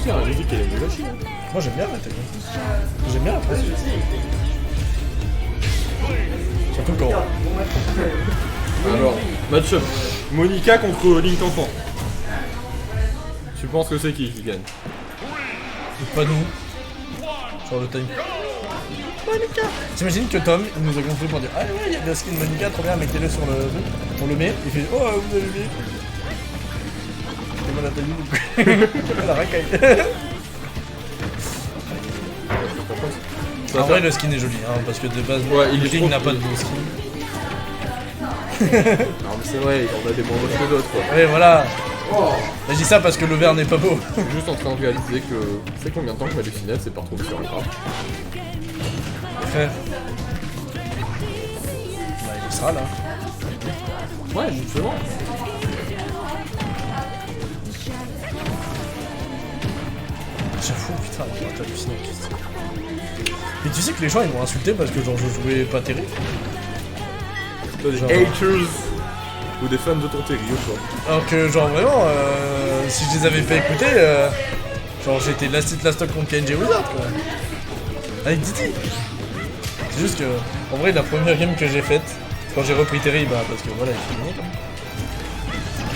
sortir, hein. J'ai dit qu'elle est nulle à chier. Moi j'aime bien la Tekken. J'aime bien après. Surtout quand. Alors, match-up. Monica contre Link Enfant. Tu penses que c'est qui gagne? Pas nous. Sur le time. Monica. T'imagines que Tom il nous a construit pour dire ah ouais il y a des skins Monica trop bien mettez-le sur le. On le met, il fait oh vous avez vu. C'est moi la taille. La racaille. En vrai le skin est joli hein, parce que de base Link n'a pas de beau skin. Non mais c'est vrai, on a des bons moches que d'autres quoi. Ouais voilà. Je dis ça parce que le vert n'est pas beau. Je suis juste en train de réaliser que c'est combien de temps que ma dessinette c'est pas retrouvé sur l'écran. Frère. Bah il sera là. Ouais justement. J'avoue putain t'as halluciné. Mais tu sais que les gens ils m'ont insulté parce que genre je jouais pas terrible. Des haters ou des fans de ton terrier quoi. Alors que genre vraiment si je les avais pas écoutés genre j'étais la stock contre KNG Wizard quoi. Avec Didi. C'est juste que en vrai la première game que j'ai faite quand j'ai repris Terry bah parce que voilà il est fini quoi.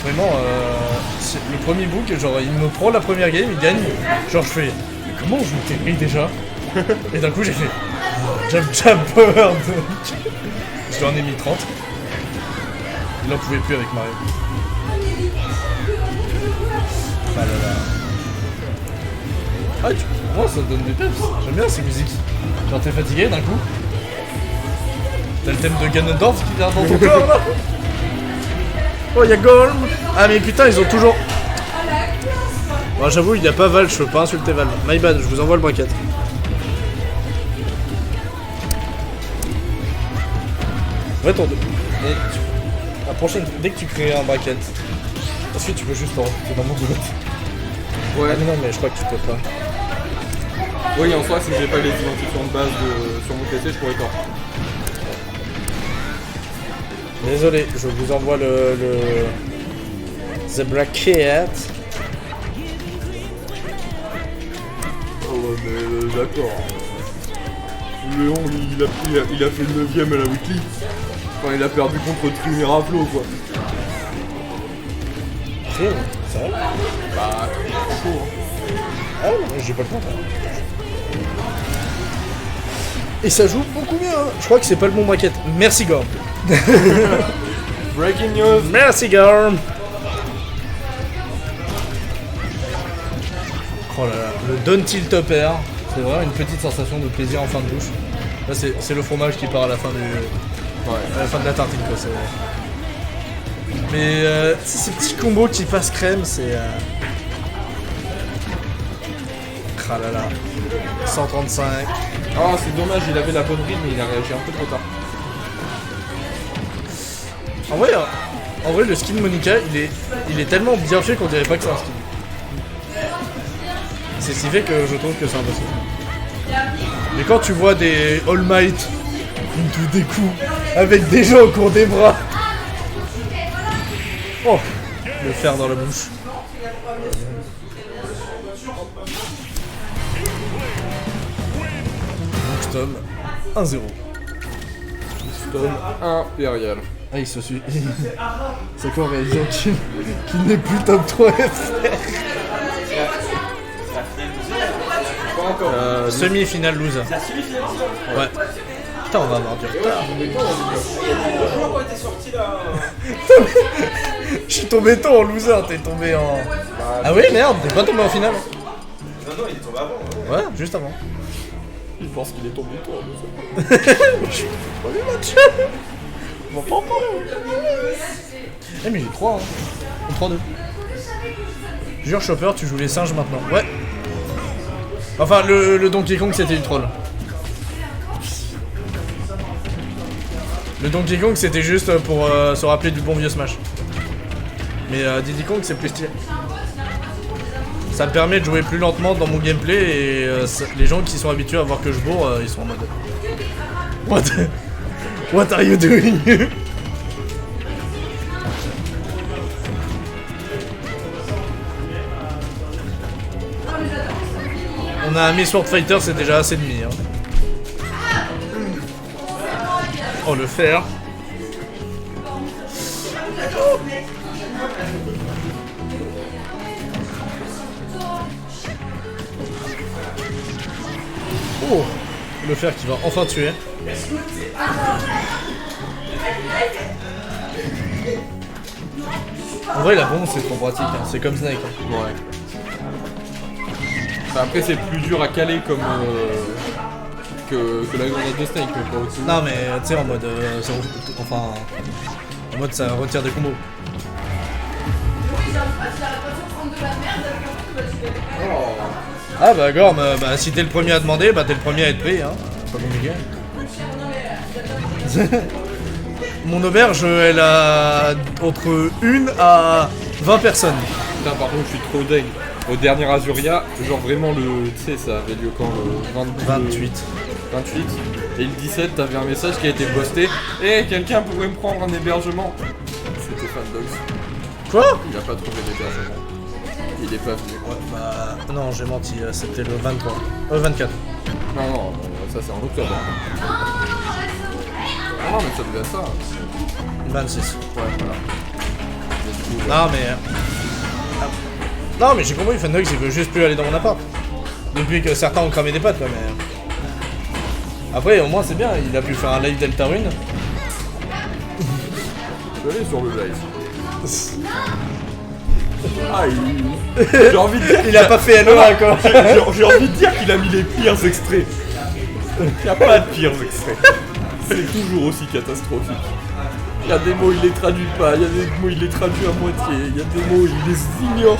Vraiment le premier book genre il me prend la première game il gagne genre je fais mais comment on joue Terry déjà. Et d'un coup j'ai fait jab power. Je lui en ai mis 30. Il en pouvait plus avec Mario. Ah là là. Ah tu comprends ça donne des peps. J'aime bien ces musiques. Genre t'es fatigué d'un coup. T'as le thème de Ganondorf qui vient dans ton corps là. Oh y'a Golm. Ah mais putain ils ont toujours. Bon j'avoue il y a pas Val, je peux pas insulter Val. My bad, je vous envoie le bracket. Ouais ton deux. La prochaine, dès que tu crées un bracket, est-ce que tu peux juste en rajouter dans mon boulot? Ouais. Ah, mais non mais je crois que tu peux pas. Oui en soi si j'ai pas les identifiants de base sur mon PC je pourrais pas. Désolé, je vous envoie le The bracket. Oh ouais mais d'accord. Léon il a fait le 9ème à la weekly. Enfin il a perdu contre Trim et Raflo quoi. C'est vrai? Bah chaud hein. Ah ouais, j'ai pas le temps. Et ça joue beaucoup mieux hein. Je crois que c'est pas le bon bracket. Merci Gorm. Breaking news. Merci Gorm. Oh là là, le Don't Tilt Topper. C'est vraiment une petite sensation de plaisir en fin de bouche. Là c'est le fromage qui part à la fin à la fin de la tartine quoi. Mais ces petits combos qui passent crème c'est... Ah là là. 135. Ah c'est dommage il avait la bonne rythme mais il a réagi un peu trop tard. En vrai le skin Monica il est tellement bien fait qu'on dirait pas que c'est un skin. C'est ce qui fait que je trouve que c'est impossible. Mais quand tu vois des All Might into des coups avec des gens au cours des bras. Oh, le fer dans la bouche. Storm 1-0. Storm impérial. Ah il se suit. C'est quoi en réalisant qu'il n'est plus top 3 FR. Semi-finale loser. Ouais. Putain on va avoir du retard. Je suis tombé tôt en loser, t'es tombé en... Ah oui merde, t'es pas tombé en finale. Non, il est tombé avant. Ouais, juste avant. Il pense qu'il est tombé tôt en loser. Je suis pas vu Mathieu. On va pas en parler. Eh mais j'ai 3 hein. 3-2. Jure Chopper, tu joues les singes maintenant. Ouais. Enfin le Donkey Kong c'était du troll. Le Donkey Kong c'était juste pour se rappeler du bon vieux Smash. Mais Diddy Kong c'est plus stylé. Ça me permet de jouer plus lentement dans mon gameplay et les gens qui sont habitués à voir que je bourre, ils sont en mode What are you doing? On a un Mi Sword Fighter, c'est déjà assez de mi. Hein. Oh, le fer. Oh, le fer qui va enfin tuer. En vrai, la bombe, c'est trop pratique. Hein. C'est comme Snake. Hein. Ouais. Enfin, après, c'est plus dur à caler comme que la grenade de Snake, mais pas aussi. Non, mais tu sais, en mode. Enfin. En mode, ça retire des combos. Ah bah Gorm, bah, si t'es le premier à demander, bah t'es le premier à être pris, hein. Pas compliqué. Mon auberge, elle a entre 1 à 20 personnes. Putain, par contre, je suis trop dingue. Au dernier Azuria, genre vraiment le. Tu sais, ça avait lieu quand le 28. 28. Et le 17, t'avais un message qui a été posté. Eh, quelqu'un pourrait me prendre un hébergement. C'était Fandogs. Quoi? Il a pas trouvé d'hébergement. Il est pas venu. Ouais, bah. Non, j'ai menti, c'était le 23. 24. Non, ça c'est en octobre. Non, mais ça devait être ça. 26. Ouais, voilà. Non, mais. Non, mais j'ai compris, Fandogs il veut juste plus aller dans mon appart. Depuis que certains ont cramé des pattes, quoi, mais. Après, au moins c'est bien, il a pu faire un live Deltarune. Je vais aller sur le live. Ah, j'ai envie de dire Il a pas fait LOA, quoi. J'ai envie de dire qu'il a mis les pires extraits. Il n'y a pas de pires extraits. C'est toujours aussi catastrophique. Il y a des mots, il les traduit pas. Il y a des mots, il les traduit à moitié. Il y a des mots, il les ignore.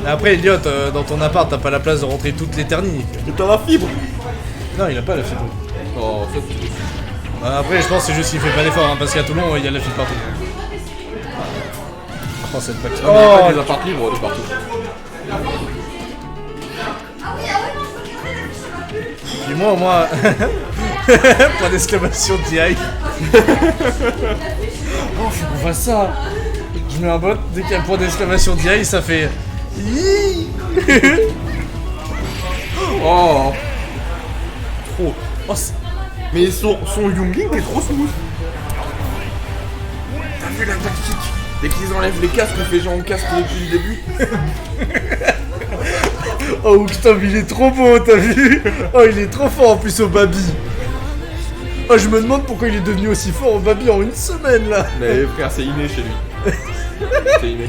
Après, Elliot, dans ton appart, t'as pas la place de rentrer toute l'éternité. Et t'as la fibre. Non, il a pas la fibre. Oh, ça c'est... Après, je pense que c'est juste qu'il fait pas d'effort, hein, parce qu'à Toulon, il y a la fibre partout. Oh, cette plaque. Non, mais il y a pas des apparts libres de partout. Puis moi, au moins... Point d'exclamation DI. Oh, faut qu'on fasse ça. Je mets un bot, dès qu'il y a un point d'exclamation DI, ça fait... Oh. Trop. Oh, mais son Youngling est trop smooth. T'as vu la tactique? Dès qu'ils enlèvent les casques, on fait genre on casque depuis le début. Oh putain, mais il est trop beau, t'as vu? Oh, il est trop fort en plus au Babi. Oh, je me demande pourquoi il est devenu aussi fort au Babi en une semaine là. Mais frère, c'est inné chez lui. C'est inné.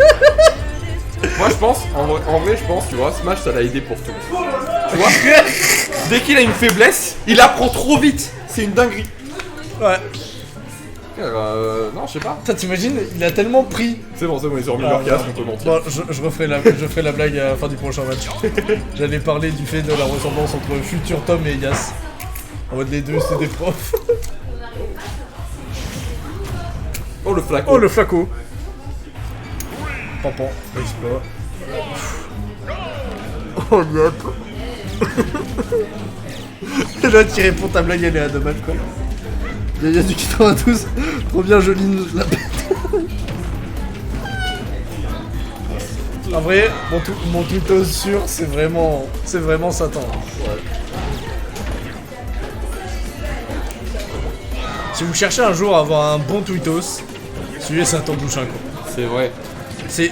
Moi je pense, en vrai je pense, tu vois, Smash ça l'a aidé pour tout. Tu vois, dès qu'il a une faiblesse, il apprend trop vite. C'est une dinguerie. Ouais. Non, je sais pas. Putain, t'imagines, il a tellement pris. C'est bon, ils ont remis leur casque, on peut mentir. Bon, je referai la blague à la fin du prochain match. J'allais parler du fait de la ressemblance entre futur Tom et Yas. En mode les deux, c'est des profs. Oh le flacon. Oh le flaco. Pampan, exploit. Oh Yap. Et là, tu réponds ta blague, elle est à 2 matchs quoi. Y'a du 92, trop bien Joline, je la pète. En vrai, mon tweetos sûr, c'est vraiment Satan. Ouais. Si vous cherchez un jour à avoir un bon tweetos, suivez Satan Bouchin quoi. C'est vrai. C'est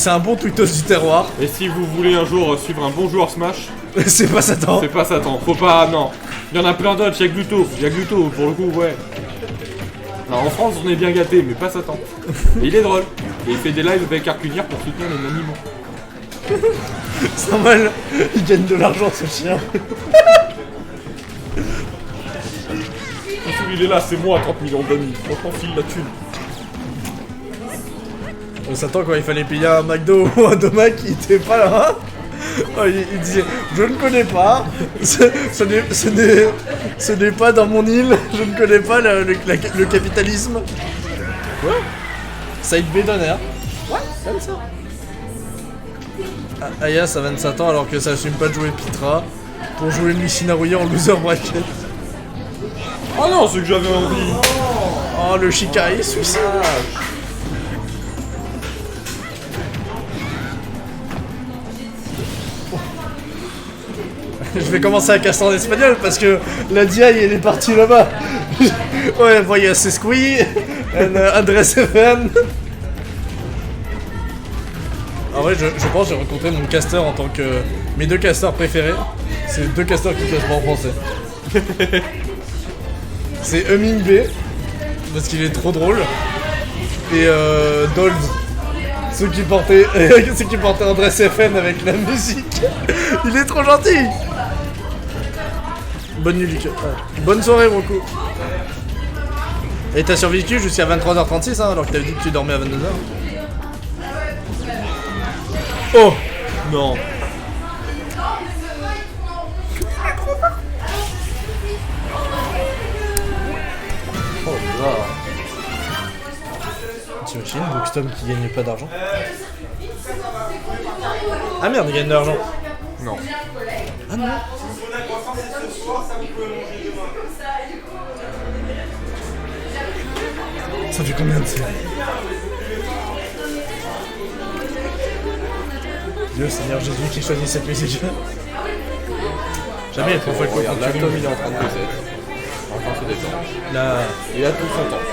un bon tweetos du terroir. Et si vous voulez un jour suivre un bon joueur Smash, C'est pas Satan. c'est pas Satan. Faut pas, non. Il y en a plein d'autres, y'a Gluto, pour le coup, ouais. Alors en France, on est bien gâtés, mais pas Satan. Et il est drôle. Et il fait des lives avec Arcunir pour soutenir les animaux. C'est normal, il gagne de l'argent ce chien. Il est là, c'est moi à 30 millions d'amis. Franchement, file la thune. Satan, quand il fallait payer un McDo ou un Domac, il était pas là. Oh, il disait, je ne connais pas, ce n'est pas dans mon île, je ne connais pas le capitalisme. Quoi? Side B d'honneur. Ouais, comme ça. Ayas a 27 ans alors que ça assume pas de jouer Pitra pour jouer Mishinaruya en loser bracket. Oh non, c'est que j'avais envie. Oh, le Shikai suicide. Je vais commencer à casser en espagnol parce que la DI elle est partie là-bas. Ouais, voyez, c'est Squee, Andrés FM. En vrai, je pense que j'ai rencontré mon caster en tant que... Mes deux casters préférés, c'est deux casters qui cachent pas en français. C'est Humming B, parce qu'il est trop drôle, et Dold, ceux qui portaient Andrés FM avec la musique. Il est trop gentil. Bonne nuit Lucas. Bonne soirée mon coup. Et t'as survécu jusqu'à 23h36 hein, alors que t'avais dit que tu dormais à 22h. Oh Non. Oh là. T'imagines Boxtom qui gagne pas d'argent? Ah merde, il gagne de l'argent. Non. Ah non. Ça fait combien de ça? Dieu Seigneur Jésus qui choisit cette musique. Jamais il faut faire quoi. Regarde, là, Tom il est en train de peser. En train de se détendre. Là, Il a tout son temps.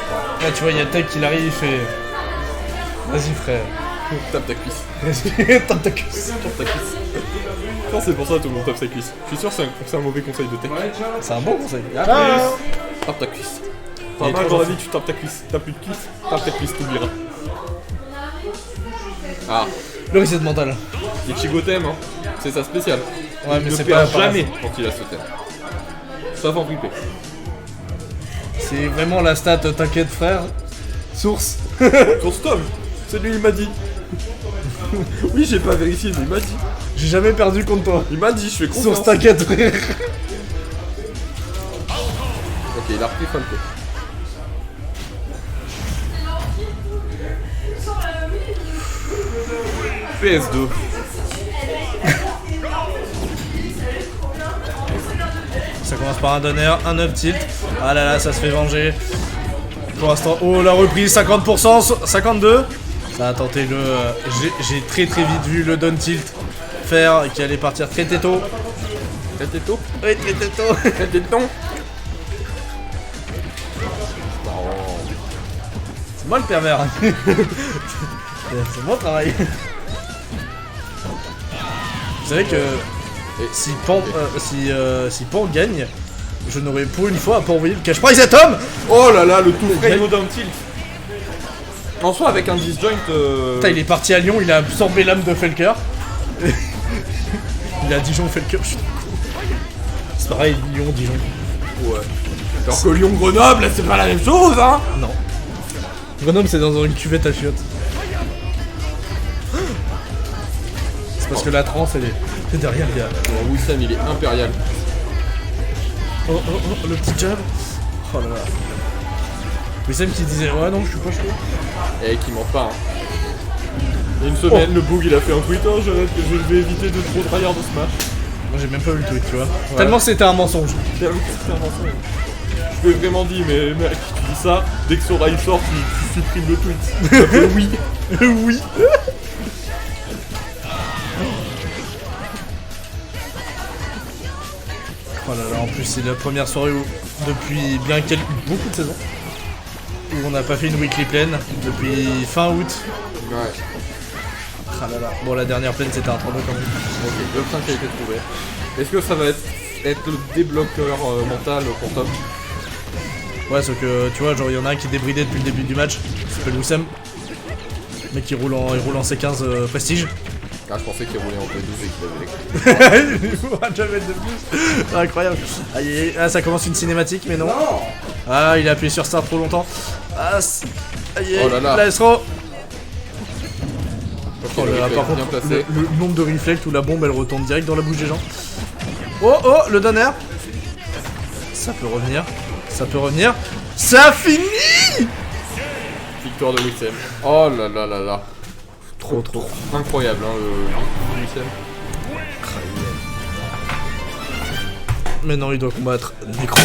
là tu vois, il y a Tech qui arrive, il fait. Vas-y frère. Tape ta cuisse. Vas-y, tape ta cuisse. Tape ta cuisse. Non, c'est pour ça que tout le monde tape sa cuisse. Je suis sûr que c'est un mauvais conseil de tech. C'est un bon conseil. Tape ta cuisse. Il est Enfin, trop dans la gentil. vie, tu tapes ta cuisse. T'as plus de cuisse, tape ta cuisse, t'oublieras. Ah, Le reset mental. Ichigo thème, hein. C'est sa spéciale. Ouais, mais Il ne c'est perd pas jamais quand il a ce thème. Sauf en flipper. C'est vraiment la stat, t'inquiète frère. Source. Source Tom, c'est lui, il m'a dit. Oui, j'ai pas vérifié, mais il m'a dit. J'ai jamais perdu contre toi. Il m'a dit, je fais confiance. Source, t'inquiète frère. Ok, il a repris Falco. PS2. Ça commence par un donner, un up tilt. Ah là là, ça se fait venger. Pour l'instant, oh la reprise, 50%, 52. Ça a tenté le... J'ai très vite vu le down tilt faire, qui allait partir très tôt. Très tôt. Oui, très tôt. Très téton. C'est moi le pervers. C'est mon travail. Vous savez que si Pan gagne, je n'aurais pour une fois pas envoyé le cash prize à Tom. Oh là là, le tout frais no down tilt. En soi, avec un disjoint. Putain, il est parti à Lyon, il a absorbé l'âme de Felker. Il a Dijon Felker, je suis trop con. C'est pareil, Lyon, Dijon. Ouais. Alors que Lyon-Grenoble, c'est pas la même chose, hein. Non. Grenoble, c'est dans une cuvette à chiottes. C'est parce que la transe, elle est derrière, le gars. Bon, Wissam, il est impérial. Oh, le petit jab. Oh là là. Wissam qui disait, ouais, non, je suis pas chaud. Et qui ment pas, hein. Il y a une semaine, le Boog, il a fait un tweet, oh, je vais éviter de trop tryhard de Smash. Moi, j'ai même pas vu le tweet, tu vois. Ouais. Tellement c'était un mensonge. C'est un mensonge. Je lui ai vraiment dit, mais mec, tu dis ça, dès que Sora il sort, tu supprimes le tweet. Ça fait oui. Oui. Oh là là, en plus c'est la première soirée où, depuis bien beaucoup de saisons où on n'a pas fait une weekly plane depuis fin août. Ouais. Ah là là. Bon, la dernière plane c'était un 3-2 quand même. Ok, le 5 a été trouvé. Est-ce que ça va être le débloqueur mental pour Tom? Ouais, sauf que tu vois, genre il y en a un qui est débridé depuis le début du match, il s'appelle Wissam. Le mec il roule en C15 prestige. Ah, je pensais qu'il roulait en P12 et qu'il avait les Il pourra jamais de plus. Incroyable. Ah, ça commence une cinématique, mais non. Ah, il a appuyé sur start trop longtemps. Ah, aïe, Oh là là. la SRO. Oh là là, par bien contre, placé. le nombre de reflects où la bombe elle retombe direct dans la bouche des gens. Oh, le donner. Ça peut revenir. Ça peut revenir. Ça finit. Victoire de Wissam. Oh là là là là. Trop. Incroyable, hein, le Wissam. Maintenant il doit combattre Necros.